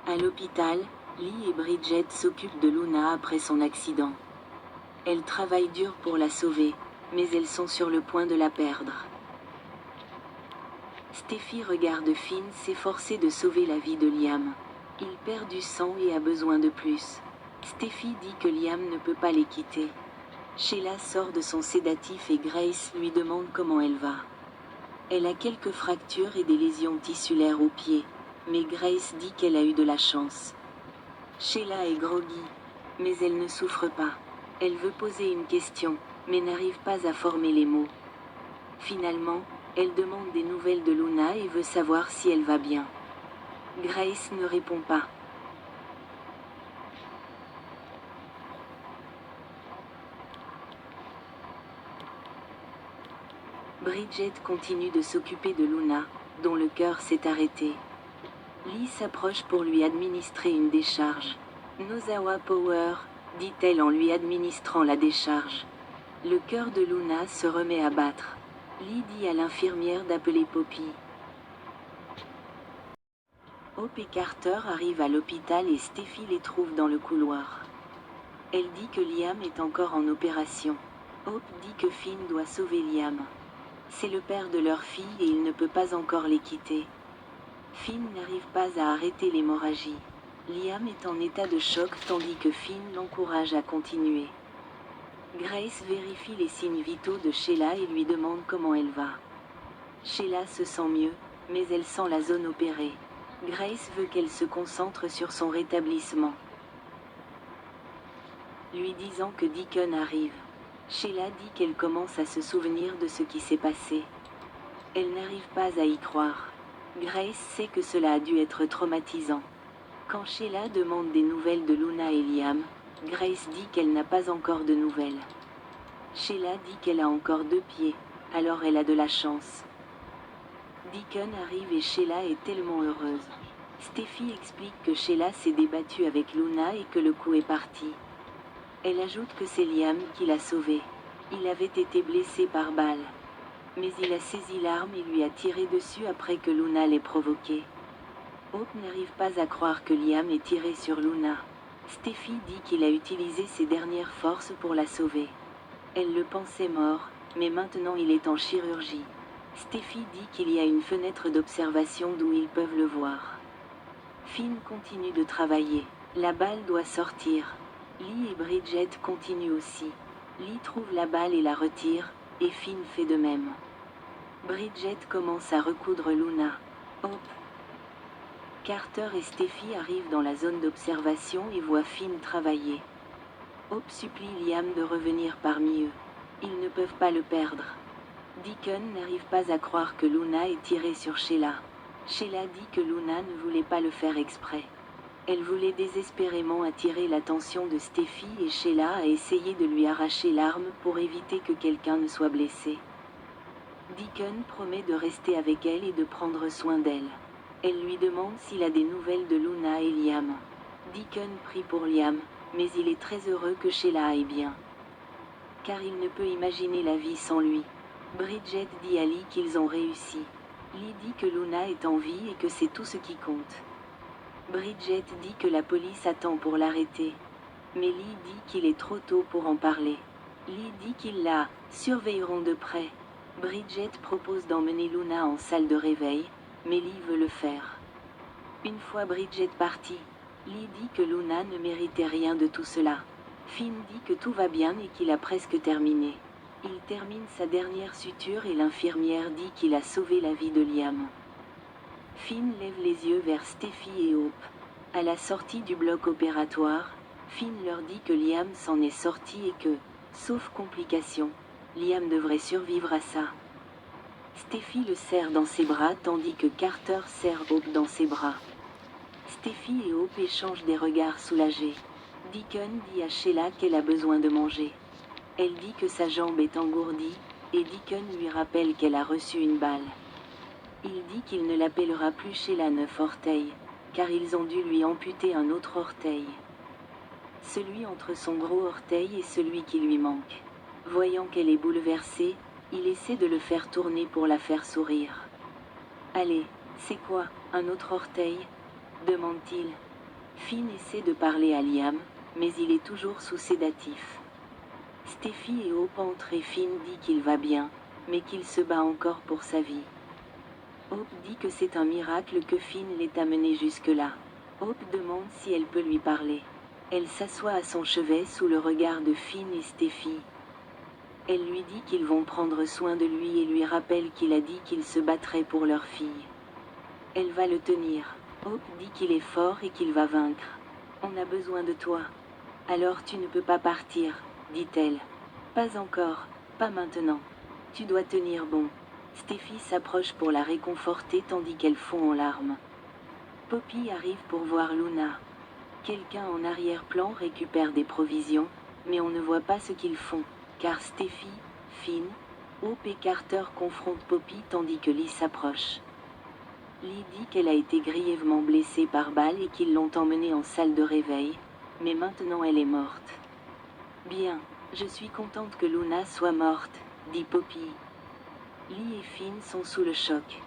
À l'hôpital, Lee et Bridget s'occupent de Luna après son accident. Elles travaillent dur pour la sauver, mais elles sont sur le point de la perdre. Steffi regarde Finn s'efforcer de sauver la vie de Liam. Il perd du sang et a besoin de plus. Steffi dit que Liam ne peut pas les quitter. Sheila sort de son sédatif et Grace lui demande comment elle va. Elle a quelques fractures et des lésions tissulaires aux pieds, mais Grace dit qu'elle a eu de la chance. Sheila est groggy, mais elle ne souffre pas. Elle veut poser une question, mais n'arrive pas à former les mots. Finalement, elle demande des nouvelles de Luna et veut savoir si elle va bien. Grace ne répond pas. Bridget continue de s'occuper de Luna, dont le cœur s'est arrêté. Lee s'approche pour lui administrer une décharge. Nozawa Power, dit-elle en lui administrant la décharge. Le cœur de Luna se remet à battre. Lee dit à l'infirmière d'appeler Poppy. Hope et Carter arrivent à l'hôpital et Steffi les trouve dans le couloir. Elle dit que Liam est encore en opération. Hope dit que Finn doit sauver Liam. C'est le père de leur fille et il ne peut pas encore les quitter. Finn n'arrive pas à arrêter l'hémorragie. Liam est en état de choc tandis que Finn l'encourage à continuer. Grace vérifie les signes vitaux de Sheila et lui demande comment elle va. Sheila se sent mieux, mais elle sent la zone opérée. Grace veut qu'elle se concentre sur son rétablissement, lui disant que Deacon arrive. Sheila dit qu'elle commence à se souvenir de ce qui s'est passé. Elle n'arrive pas à y croire. Grace sait que cela a dû être traumatisant. Quand Sheila demande des nouvelles de Luna et Liam, Grace dit qu'elle n'a pas encore de nouvelles. Sheila dit qu'elle a encore 2 pieds, alors elle a de la chance. Deacon arrive et Sheila est tellement heureuse. Steffi explique que Sheila s'est débattue avec Luna et que le coup est parti. Elle ajoute que c'est Liam qui l'a sauvé. Il avait été blessé par balle. Mais il a saisi l'arme et lui a tiré dessus après que Luna l'ait provoqué. Hope n'arrive pas à croire que Liam ait tiré sur Luna. Steffi dit qu'il a utilisé ses dernières forces pour la sauver. Elle le pensait mort, mais maintenant il est en chirurgie. Steffi dit qu'il y a une fenêtre d'observation d'où ils peuvent le voir. Finn continue de travailler. La balle doit sortir. Lee et Bridget continuent aussi. Lee trouve la balle et la retire, et Finn fait de même. Bridget commence à recoudre Luna. Hope, Carter et Steffi arrivent dans la zone d'observation et voient Finn travailler. Hope supplie Liam de revenir parmi eux. Ils ne peuvent pas le perdre. Deacon n'arrive pas à croire que Luna ait tiré sur Sheila. Sheila dit que Luna ne voulait pas le faire exprès. Elle voulait désespérément attirer l'attention de Steffi et Sheila a essayé de lui arracher l'arme pour éviter que quelqu'un ne soit blessé. Deacon promet de rester avec elle et de prendre soin d'elle. Elle lui demande s'il a des nouvelles de Luna et Liam. Deacon prie pour Liam, mais il est très heureux que Sheila aille bien. Car il ne peut imaginer la vie sans lui. Bridget dit à Lee qu'ils ont réussi. Lee dit que Luna est en vie et que c'est tout ce qui compte. Bridget dit que la police attend pour l'arrêter. Mais Lee dit qu'il est trop tôt pour en parler. Lee dit qu'ils la surveilleront de près. Bridget propose d'emmener Luna en salle de réveil, mais Lee veut le faire. Une fois Bridget partie, Lee dit que Luna ne méritait rien de tout cela. Finn dit que tout va bien et qu'il a presque terminé. Il termine sa dernière suture et l'infirmière dit qu'il a sauvé la vie de Liam. Finn lève les yeux vers Steffi et Hope. À la sortie du bloc opératoire, Finn leur dit que Liam s'en est sorti et que, sauf complications, Liam devrait survivre à ça. Steffi le serre dans ses bras tandis que Carter serre Hope dans ses bras. Steffi et Hope échangent des regards soulagés. Deacon dit à Sheila qu'elle a besoin de manger. Elle dit que sa jambe est engourdie, et Deacon lui rappelle qu'elle a reçu une balle. Il dit qu'il ne l'appellera plus Sheila 9 orteils, car ils ont dû lui amputer un autre orteil. Celui entre son gros orteil et celui qui lui manque. Voyant qu'elle est bouleversée, il essaie de le faire tourner pour la faire sourire. « Allez, c'est quoi, un autre orteil ?» demande-t-il. Finn essaie de parler à Liam, mais il est toujours sous sédatif. Steffi et Hope entrent et Finn dit qu'il va bien, mais qu'il se bat encore pour sa vie. Hope dit que c'est un miracle que Finn l'ait amené jusque-là. Hope demande si elle peut lui parler. Elle s'assoit à son chevet sous le regard de Finn et Steffi. Elle lui dit qu'ils vont prendre soin de lui et lui rappelle qu'il a dit qu'il se battrait pour leur fille. Elle va le tenir. Hope dit qu'il est fort et qu'il va vaincre. On a besoin de toi. Alors tu ne peux pas partir, dit-elle. Pas encore, pas maintenant. Tu dois tenir bon. Steffi s'approche pour la réconforter tandis qu'elle fond en larmes. Poppy arrive pour voir Luna. Quelqu'un en arrière-plan récupère des provisions, mais on ne voit pas ce qu'ils font, car Steffi, Finn, Hope et Carter confrontent Poppy tandis que Lee s'approche. Lee dit qu'elle a été grièvement blessée par balle et qu'ils l'ont emmenée en salle de réveil, mais maintenant elle est morte. Bien, je suis contente que Luna soit morte, dit Poppy. Lee et Finn sont sous le choc.